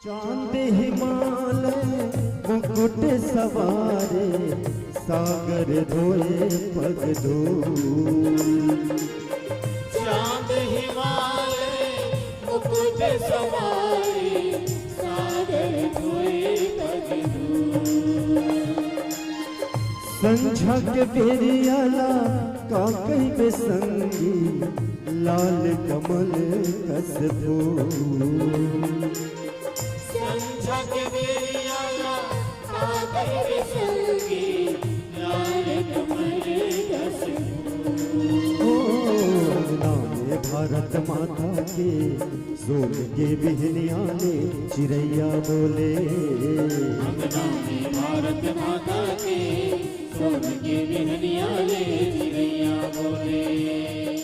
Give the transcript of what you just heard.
चांद हिमालय मुकुट सवारे सागर धोए पग धूल। चांद हिमालय मुकुट सवारे सागर धोए पग धूल। संझा के बेरियाला काकई बेसंगी लाल कमल कस फूल। संझा के बेरियाला काकई बेसंगी लाल कमल कस फूल। अंगना में भारत माता के सोन के बिहनिया ने चिड़ैया बोले। अंगना में भारत माता के सोन के बिहनिया ने चिड़ैया बोले।